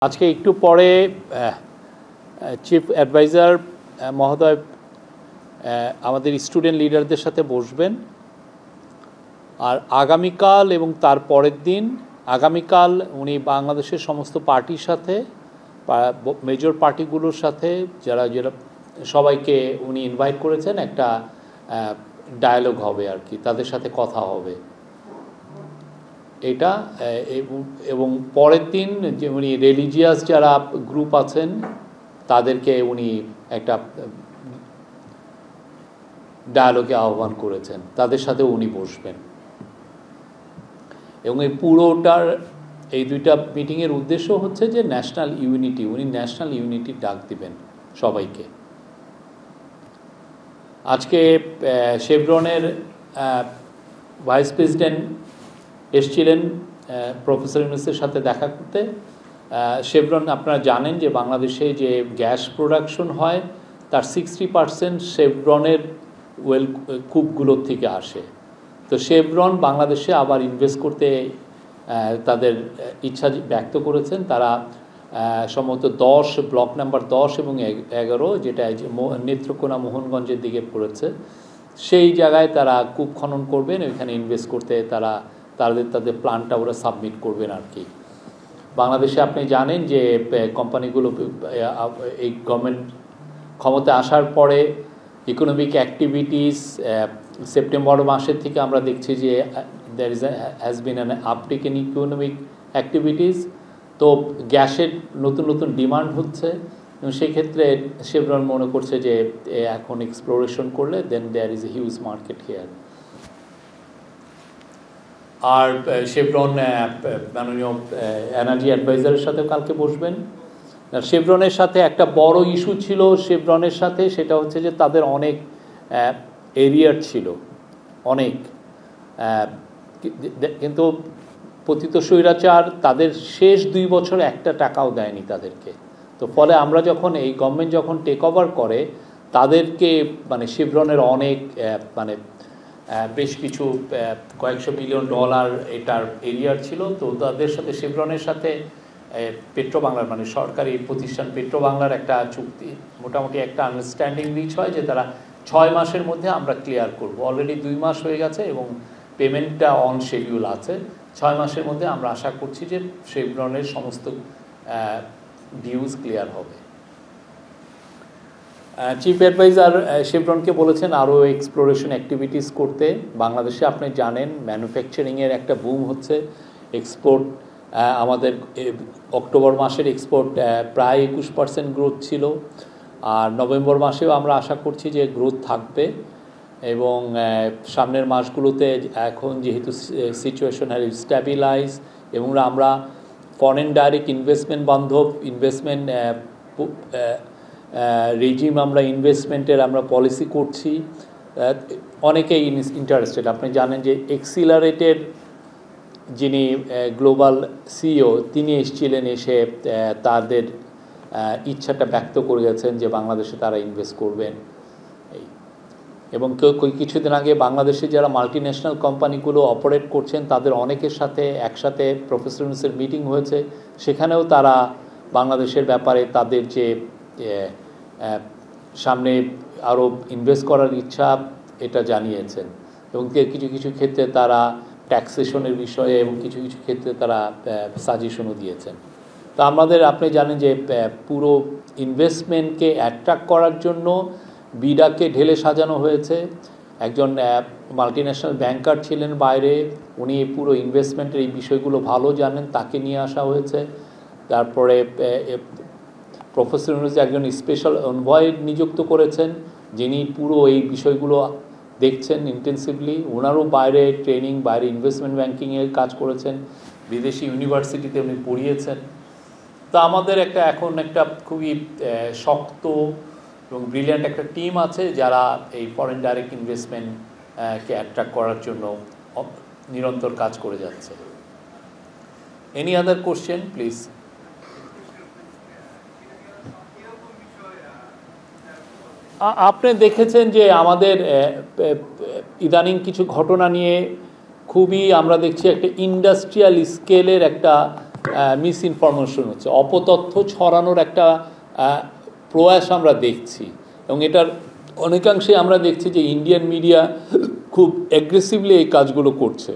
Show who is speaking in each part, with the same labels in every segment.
Speaker 1: আজকে একটু পরে চিফ অ্যাডভাইজার মহোদয় আমাদের স্টুডেন্ট লিডারদের সাথে বসবেন। আর আগামীকাল এবং তার পরের দিন আগামীকাল উনি বাংলাদেশের সমস্ত পার্টির সাথে মেজর পার্টিগুলোর সাথে যারা সবাইকে উনি ইনভাইট করেছেন, একটা ডায়ালগ হবে আর কি, তাদের সাথে কথা হবে এটা। এবং পরের দিন যে উনি রিলিজিয়াস যারা গ্রুপ আছেন তাদেরকে উনি একটা ডায়ালগে আহ্বান করেছেন, তাদের সাথে উনি বসবেন। এবং এই পুরোটার এই দুইটা মিটিংয়ের উদ্দেশ্য হচ্ছে যে ন্যাশনাল ইউনিটি, উনি ন্যাশনাল ইউনিটির ডাক দিবেন সবাইকে। আজকে শেভরনের ভাইস প্রেসিডেন্ট এসছিলেন প্রফেসর ইউনূসের সাথে দেখা করতে। শেভরন আপনারা জানেন যে বাংলাদেশে যে গ্যাস প্রোডাকশন হয় তার 60% শেভরনের কূপগুলোর থেকে আসে। তো শেভরন বাংলাদেশে আবার ইনভেস্ট করতে তাদের ইচ্ছা ব্যক্ত করেছেন। তারা সম্ভবত 10 ব্লক নাম্বার 10 এবং 11 যেটা নেত্রকোনা মোহনগঞ্জের দিকে পড়েছে, সেই জায়গায় তারা কূপ খনন করবেন, ওইখানে ইনভেস্ট করতে তাদের প্ল্যানটা ওরা সাবমিট করবেন আর কি। বাংলাদেশে আপনি জানেন যে কোম্পানিগুলো এই গভর্নমেন্ট ক্ষমতা আসার পরে ইকোনমিক অ্যাক্টিভিটিস সেপ্টেম্বর মাসের থেকে আমরা দেখছি যে there has been an uptick in economic activities. তো গ্যাসের নতুন নতুন ডিমান্ড হচ্ছে, এবং সেক্ষেত্রে শেভরন মনে করছে যে এখন এক্সপ্লোরেশন করলে then there is a huge market here. আর শেভরন মাননীয় এনার্জি অ্যাডভাইজারের সাথেও কালকে বসবেন। শেভরনের সাথে একটা বড় ইস্যু ছিল শেভরনের সাথে, সেটা হচ্ছে যে তাদের অনেক এরিয়ার ছিল অনেক, কিন্তু পতিত স্বৈরাচার তাদের শেষ 2 বছর একটা টাকাও দেয়নি তাদেরকে। তো ফলে আমরা যখন এই গভর্নমেন্ট যখন টেক ওভার করে তাদেরকে মানে শেভরনের অনেক মানে বেশ কিছু কয়েকশো মিলিয়ন ডলার এটার এরিয়ার ছিল। তো তাদের সাথে শেভরনের সাথে পেট্রোবাংলার মানে সরকারি প্রতিষ্ঠান পেট্রোবাংলার একটা চুক্তি, মোটামুটি একটা আন্ডারস্ট্যান্ডিং রিচ হয় যে তারা 6 মাসের মধ্যে আমরা ক্লিয়ার করব। অলরেডি 2 মাস হয়ে গেছে এবং পেমেন্টটা অন শিডিউল আছে। 6 মাসের মধ্যে আমরা আশা করছি যে শেভরনের সমস্ত ডিউজ ক্লিয়ার হবে। চিফ অ্যাডভাইজার শেভরনকে বলেছেন আরও এক্সপ্লোরেশন অ্যাক্টিভিটিস করতে। বাংলাদেশে আপনি জানেন ম্যানুফ্যাকচারিংয়ের একটা বুম হচ্ছে, এক্সপোর্ট আমাদের অক্টোবর মাসের এক্সপোর্ট প্রায় 21% গ্রোথ ছিল। আর নভেম্বর মাসেও আমরা আশা করছি যে গ্রোথ থাকবে, এবং সামনের মাসগুলোতে এখন যেহেতু সিচুয়েশন হ্যাজ স্ট্যাবিলাইজ এবং আমরা ফরেন ডাইরেক্ট ইনভেস্টমেন্ট বান্ধব ইনভেস্টমেন্ট রেজিম আমরা ইনভেস্টমেন্টের আমরা পলিসি করছি, অনেকেই ইন্টারেস্টেড। আপনি জানেন যে এক্সিলারেটের যিনি গ্লোবাল সিইও তিনি এসেছিলেন, এসে তাদের ইচ্ছাটা ব্যক্ত করে গেছেন যে বাংলাদেশে তারা ইনভেস্ট করবেন। এবং কিছুদিন আগে বাংলাদেশে যারা মাল্টি ন্যাশনাল কোম্পানিগুলো অপারেট করছেন তাদের অনেকের সাথে একসাথে প্রফেসর ইউনূসের মিটিং হয়েছে, সেখানেও তারা বাংলাদেশের ব্যাপারে তাদের যে সামনে আরও ইনভেস্ট করার ইচ্ছা এটা জানিয়েছেন। এবং কিছু কিছু ক্ষেত্রে তারা ট্যাক্সেশনের বিষয়ে এবং কিছু কিছু ক্ষেত্রে তারা সাজেশনও দিয়েছেন। তো আমাদের আপনি জানেন যে পুরো ইনভেস্টমেন্টকে অ্যাট্রাক্ট করার জন্য বিডাকে ঢেলে সাজানো হয়েছে। একজন মাল্টি ন্যাশনাল ব্যাংকার ছিলেন বাইরে, উনি পুরো ইনভেস্টমেন্টের এই বিষয়গুলো ভালো জানেন, তাকে নিয়ে আসা হয়েছে। তারপরে প্রফেসর ইউনূস একজন স্পেশাল এনভয় নিযুক্ত করেছেন, যিনি পুরো এই বিষয়গুলো দেখছেন ইন্টেন্সিভলি। ওনারও বাইরে ট্রেনিং, বাইরে ইনভেস্টমেন্ট ব্যাংকিংয়ের কাজ করেছেন, বিদেশি ইউনিভার্সিটিতে উনি পড়িয়েছেন। তো আমাদের এখন একটা খুবই শক্ত এবং ব্রিলিয়ান্ট একটা টিম আছে যারা এই ফরেন ডাইরেক্ট ইনভেস্টমেন্টকে অ্যাট্রাক্ট করার জন্য নিরন্তর কাজ করে যাচ্ছে। Any other question please? আপনি দেখেছেন যে আমাদের ইদানিং কিছু ঘটনা নিয়ে খুবই আমরা দেখছি একটা ইন্ডাস্ট্রিয়াল স্কেলের একটা মিস ইনফরমেশন হচ্ছে, অপতথ্য ছড়ানোর একটা প্রয়াস আমরা দেখছি, এবং এটার অনেকাংশে আমরা দেখছি যে ইন্ডিয়ান মিডিয়া খুব অ্যাগ্রেসিভলি এই কাজগুলো করছে।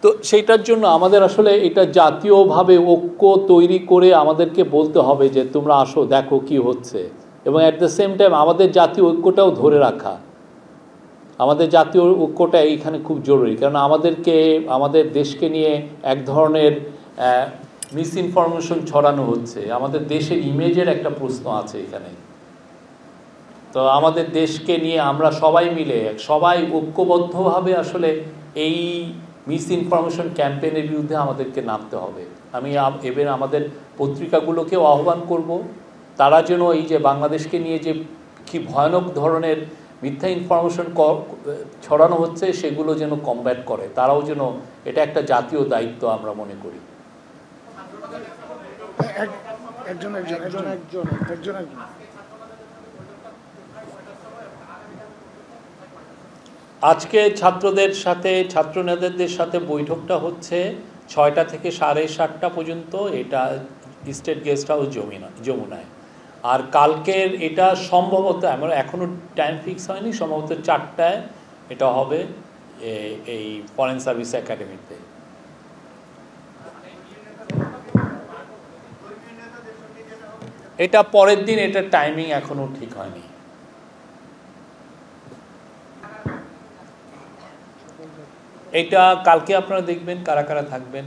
Speaker 1: তো সেইটার জন্য আমাদের আসলে এটা জাতীয়ভাবে ঐক্য তৈরি করে আমাদেরকে বলতে হবে যে তোমরা আসো, দেখো কি হচ্ছে, এবং অ্যাট দ্য সেম টাইম আমাদের জাতীয় ঐক্যটাও ধরে রাখা। আমাদের জাতীয় ঐক্যটা এইখানে খুব জরুরি, কারণ আমাদের দেশকে নিয়ে এক ধরনের মিস ইনফরমেশন ছড়ানো হচ্ছে। আমাদের দেশের ইমেজের একটা প্রশ্ন আছে এখানে। তো আমাদের দেশকে নিয়ে আমরা সবাই মিলে সবাই ঐক্যবদ্ধভাবে আসলে এই মিস ইনফরমেশন ক্যাম্পেইনের বিরুদ্ধে আমাদেরকে নামতে হবে। আমি এবার আমাদের পত্রিকাগুলোকেও আহ্বান করব, তারা যেন এই যে বাংলাদেশকে নিয়ে যে কি ভয়ানক ধরনের মিথ্যা ইনফরমেশন ছড়ানো হচ্ছে সেগুলো যেন কমব্যাট করে, তারাও যেন, এটা একটা জাতীয় দায়িত্ব আমরা মনে করি। আজকে ছাত্রদের সাথে, ছাত্র নেতাদের সাথে বৈঠকটা হচ্ছে 6টা থেকে 7:30 পর্যন্ত, এটা স্টেট গেস্ট হাউস যমুনায়। আর কালকের এটা সম্ভবত, আমার এখনও টাইম ফিক্স হয়নি, সম্ভবত 4টায় এটা হবে এই ফরেন সার্ভিস একাডেমিতে। এটা পরের দিন, এটা টাইমিং এখনও ঠিক হয়নি। এটা কালকে আপনারা দেখবেন কারা কারা থাকবেন।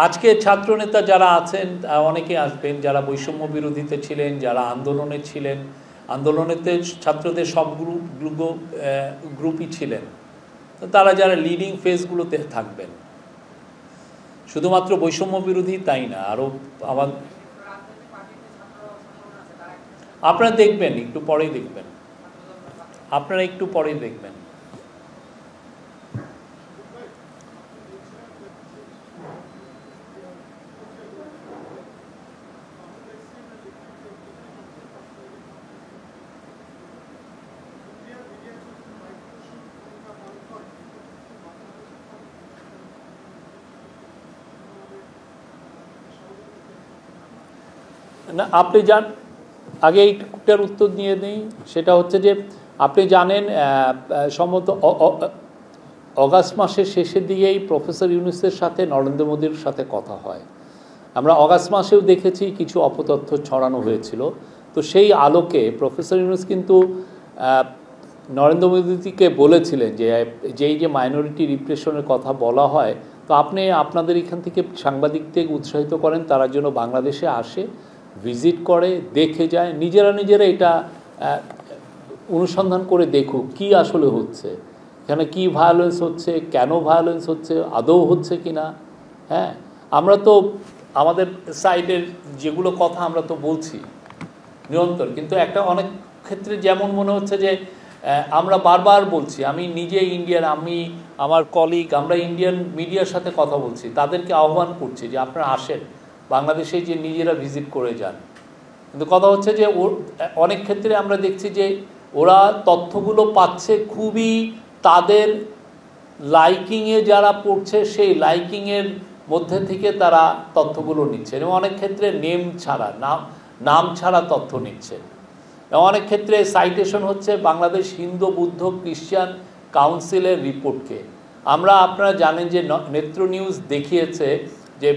Speaker 1: আজকে ছাত্রনেতা যারা আছেন অনেকে আসবেন, যারা বৈষম্য বিরোধীতে ছিলেন, যারা আন্দোলনে ছিলেন, আন্দোলনেতে ছাত্রদের সব গ্রুপই ছিলেন, তো তারা যারা লিডিং ফেজগুলোতে থাকবেন। শুধুমাত্র বৈষম্য বিরোধী তাই না, আরও আপনারা দেখবেন, একটু পরেই দেখবেন, আপনারা একটু পরেই দেখবেন। না, আপনি আগে এইটার উত্তর দিয়ে নেই। সেটা হচ্ছে যে আপনি জানেন সম্ভবত অগাস্ট মাসের শেষের দিকেই প্রফেসর ইউনূসের সাথে নরেন্দ্র মোদীর সাথে কথা হয়। আমরা অগাস্ট মাসেও দেখেছি কিছু অপতথ্য ছড়ানো হয়েছিল। তো সেই আলোকে প্রফেসর ইউনূস কিন্তু নরেন্দ্র মোদীকে বলেছিলেন যে যেই যে মাইনরিটি রিপ্রেশনের কথা বলা হয়, তো আপনি আপনাদের এখান থেকে সাংবাদিকদের উৎসাহিত করেন, তারা যেন বাংলাদেশে আসে, ভিজিট করে, দেখে যায়, নিজেরা এটা অনুসন্ধান করে দেখুক কি আসলে হচ্ছে, এখানে কি ভায়োলেন্স হচ্ছে, কেন ভায়োলেন্স হচ্ছে, আদৌ হচ্ছে কি না। হ্যাঁ, আমরা তো আমাদের সাইডের যেগুলো কথা আমরা তো বলছি নিরন্তর, কিন্তু একটা অনেক ক্ষেত্রে যেমন মনে হচ্ছে যে আমরা বারবার বলছি, আমি নিজে ইন্ডিয়ান, আমি আমার কলিগ, আমরা ইন্ডিয়ান মিডিয়ার সাথে কথা বলছি, তাদেরকে আহ্বান করছি যে আপনারা আসেন বাংলাদেশে, যে নিজেরা ভিজিট করে যান। কিন্তু কথা হচ্ছে যে অনেক ক্ষেত্রে আমরা দেখছি যে ওরা তথ্যগুলো পাচ্ছে খুবই তাদের লাইকিংয়ে, যারা পড়ছে সেই লাইকিংয়ের মধ্যে থেকে তারা তথ্যগুলো নিচ্ছে, এবং অনেক ক্ষেত্রে নাম ছাড়া তথ্য নিচ্ছে। এবং অনেক ক্ষেত্রে সাইটেশন হচ্ছে বাংলাদেশ হিন্দু বৌদ্ধ খ্রিস্টান কাউন্সিলের রিপোর্টকে। আপনারা জানেন যে নেত্র নিউজ দেখিয়েছে যে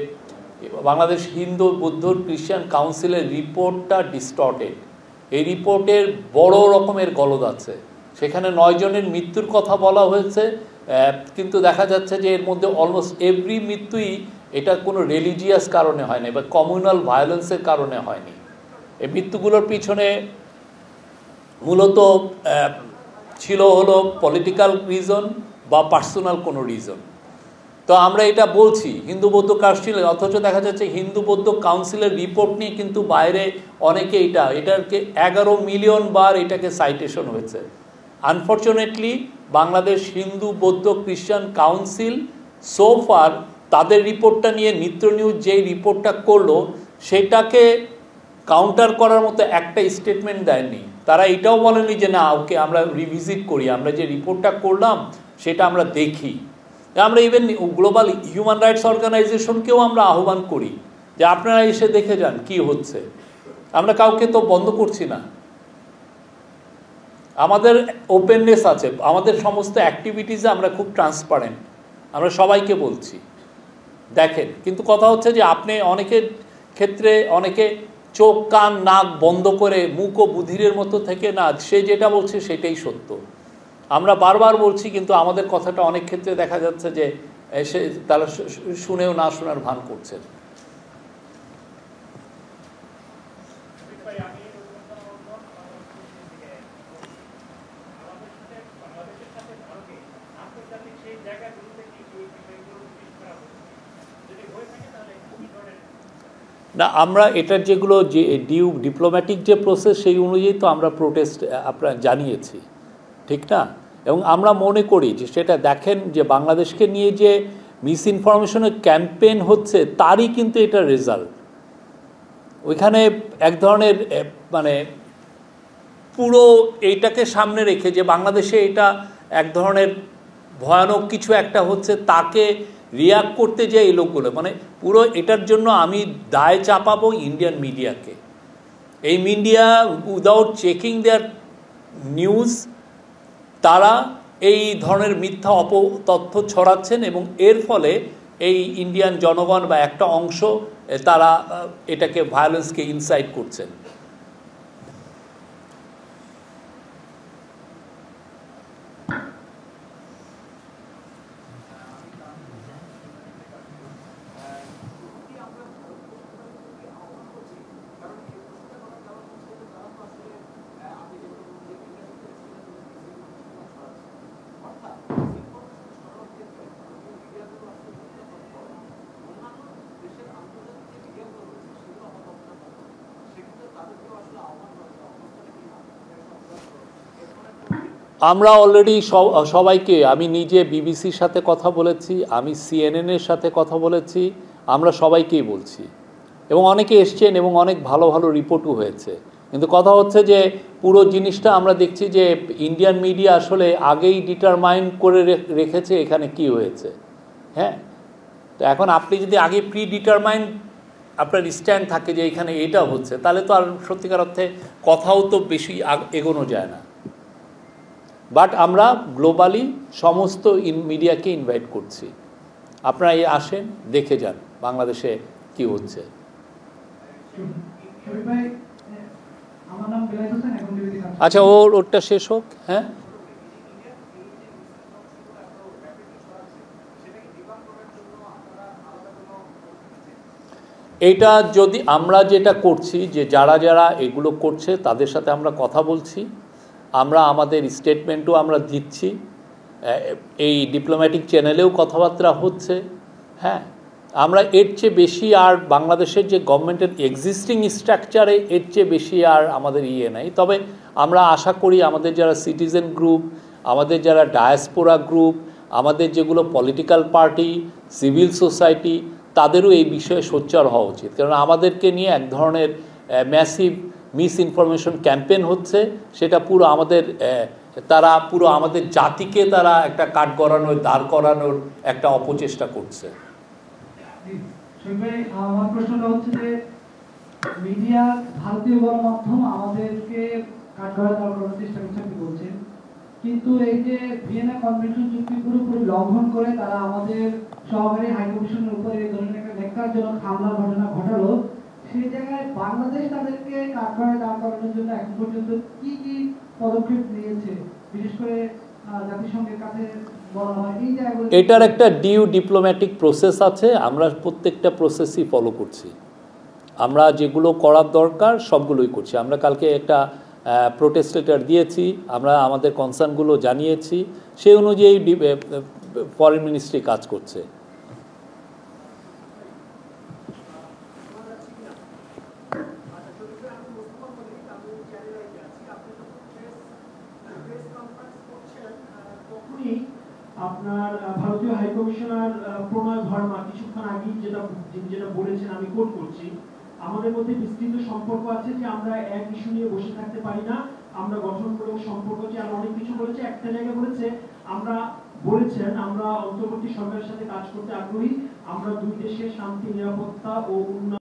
Speaker 1: বাংলাদেশ হিন্দু বৌদ্ধ খ্রিস্টান কাউন্সিলের রিপোর্টটা ডিস্টর্টেড। এই রিপোর্টের বড় রকমের গলদ আছে, সেখানে 9 জনের মৃত্যুর কথা বলা হয়েছে, কিন্তু দেখা যাচ্ছে যে এর মধ্যে অলমোস্ট এভরি মৃত্যুই এটা কোনো রিলিজিয়াস কারণে হয়নি বা কমিউনাল ভায়োলেন্সের কারণে হয়নি। এই মৃত্যুগুলোর পিছনে মূলত ছিল হলো পলিটিক্যাল রিজন বা পার্সোনাল কোনো রিজন। তো আমরা এটা বলছি হিন্দু বৌদ্ধ কাউন্সিলের, অথচ দেখা যাচ্ছে হিন্দু বৌদ্ধ কাউন্সিলের রিপোর্ট নিয়ে কিন্তু বাইরে অনেকে এটাকে 11 মিলিয়ন বার এটাকে সাইটেশন হয়েছে। আনফর্চুনেটলি বাংলাদেশ হিন্দু বৌদ্ধ খ্রিস্টান কাউন্সিল সোফার তাদের রিপোর্টটা নিয়ে নিত্য নিউজ যেই রিপোর্টটা করলো সেটাকে কাউন্টার করার মতো একটা স্টেটমেন্ট দেয়নি। তারা এটাও বলেনি যে না, ওকে আমরা রিভিজিট করি, আমরা যে রিপোর্টটা করলাম সেটা আমরা দেখি। আমরা ইভেন গ্লোবাল হিউম্যান রাইটস অর্গানাইজেশনকেও আমরা আহ্বান করি যে আপনারা এসে দেখে যান কি হচ্ছে। আমরা কাউকে তো বন্ধ করছি না, আমাদের ওপেননেস আছে, আমাদের সমস্ত অ্যাক্টিভিটিসে আমরা খুব ট্রান্সপারেন্ট, আমরা সবাইকে বলছি দেখেন। কিন্তু কথা হচ্ছে যে আপনি অনেকের ক্ষেত্রে অনেকে চোখ কান নাক বন্ধ করে মুখ ও বুধিরের মতো থেকে না সে যেটা বলছে সেটাই সত্য। আমরা বারবার বলছি কিন্তু আমাদের কথাটা অনেক ক্ষেত্রে দেখা যাচ্ছে যে সে তারা শুনেও না শোনার ভান করছেন। না, আমরা এটার যেগুলো যে ডিপ্লোম্যাটিক যে প্রসেস সেই অনুযায়ী তো আমরা প্রোটেস্ট আপনারা জানিয়েছি, ঠিক না? এবং আমরা মনে করি যে সেটা দেখেন যে বাংলাদেশকে নিয়ে যে মিস ইনফরমেশনের ক্যাম্পেইন হচ্ছে তারই কিন্তু এটা রেজাল্ট। ওইখানে এক ধরনের মানে পুরো এইটাকে সামনে রেখে যে বাংলাদেশে এটা এক ধরনের ভয়ানক কিছু একটা হচ্ছে তাকে রিয়াক্ট করতে যে এই লোকগুলো মানে পুরো এটার জন্য আমি দায় চাপাবো ইন্ডিয়ান মিডিয়াকে। এই মিডিয়া উইদাউট চেকিং দেয়ার নিউজ তারা এই ধরনের মিথ্যা তথ্য ছড়াচ্ছেন এবং এর ফলে এই ইন্ডিয়ান জনগণ বা একটা অংশ তারা এটাকে ভায়োলেন্সকে ইনসাইট করছেন। আমরা অলরেডি সবাইকে, আমি নিজে বিবিসির সাথে কথা বলেছি, আমি সিএনএনের সাথে কথা বলেছি, আমরা সবাইকেই বলছি এবং অনেকে এসছেন এবং অনেক ভালো ভালো রিপোর্টও হয়েছে। কিন্তু কথা হচ্ছে যে পুরো জিনিসটা আমরা দেখছি যে ইন্ডিয়ান মিডিয়া আসলে আগেই ডিটারমাইন করে রেখেছে এখানে কি হয়েছে। হ্যাঁ, তো এখন আপনি যদি আগে প্রি ডিটারমাইন আপনার স্ট্যান্ড থাকে যে এখানে এটা হচ্ছে তাহলে তো আর সত্যিকার অর্থে কথাও তো বেশি এগোনো যায় না। বাট আমরা গ্লোবালি সমস্ত মিডিয়াকে ইনভাইট করছি, আপনারা এই আসেন দেখে যান বাংলাদেশে কি হচ্ছে। আচ্ছা, ওরটা শেষ হোক। হ্যাঁ, এটা যদি আমরা যেটা করছি যে যারা যারা এগুলো করছে তাদের সাথে আমরা কথা বলছি, আমরা আমাদের স্টেটমেন্টও আমরা দিচ্ছি, এই ডিপ্লোম্যাটিক চ্যানেলেও কথাবার্তা হচ্ছে। হ্যাঁ, আমরা এর চেয়ে বেশি আর বাংলাদেশের যে গভর্নমেন্টের এক্সিস্টিং স্ট্রাকচারে এর চেয়ে বেশি আর আমাদের নাই। তবে আমরা আশা করি আমাদের যারা সিটিজেন গ্রুপ, আমাদের যারা ডায়াসপোরা গ্রুপ, আমাদের যেগুলো পলিটিক্যাল পার্টি, সিভিল সোসাইটি, তাদেরও এই বিষয়ে সোচ্চার হওয়া উচিত। কারণ আমাদেরকে নিয়ে এক ধরনের ম্যাসিভ মিস ইনফরমেশন ক্যাম্পেইন হচ্ছে, সেটা পুরো আমাদের তারা পুরো আমাদের জাতিকে তারা একটা কাঠ গড়ানোর দাঁড় করানোর একটা অপচেষ্টা করছে।
Speaker 2: আমার প্রশ্নটা হচ্ছে যে মিডিয়া, ভারতীয় গণমাধ্যম আমাদেরকে কাঠগড়ায় দাঁড় করানোর চেষ্টা করছে আপনি বলছেন, কিন্তু এই যে ভিয়েনা কনভেনশন চুক্তি পুরোপুরি লঙ্ঘন করে তারা আমাদের সহকারী হাইকমিশনের উপরে এই ধরনের একটা ন্যাক্কারজনক হামলার ঘটনা ঘটালো, সেই জায়গায় বাংলাদেশ তাদেরকে কাঠগড়ায় দাঁড় করানোর জন্য এখন পর্যন্ত কি কি পদক্ষেপ নিয়েছে, বিশেষ করে জাতিসংঘের কাছে বলা হয় এই জায়গাগুলো?
Speaker 1: এটার একটা ডিপ্লোম্যাটিক প্রসেস আছে, আমরা প্রত্যেকটা প্রসেসই ফলো করছি। আমরা যেগুলো করার দরকার সবগুলোই করছি। আমরা কালকে একটা প্রোটেস্ট লেটার দিয়েছি, আমরা আমাদের কনসার্নগুলো জানিয়েছি, সেই অনুযায়ী ফরেন মিনিস্ট্রি কাজ করছে।
Speaker 2: আপনার ভারতীয় হাইকমিশনার প্রণয় ভার্মা কিছুক্ষণ আগে যেটা বলেছেন, আমি কোট করছি, আমাদের মধ্যে বিস্তৃত সম্পর্ক আছে যে আমরা এক ইস্যু নিয়ে বসে থাকতে পারি না, আমরা গঠনমূলক সম্পর্ক চাই, আর অনেক কিছু বলেছে। একটা জায়গায় বলেছে আমরা
Speaker 3: বলেছেন আমরা অন্তর্বর্তী সরকারের সাথে কাজ করতে আগ্রহী, আমরা দুই দেশের শান্তি, নিরাপত্তা ও উন্নয়ন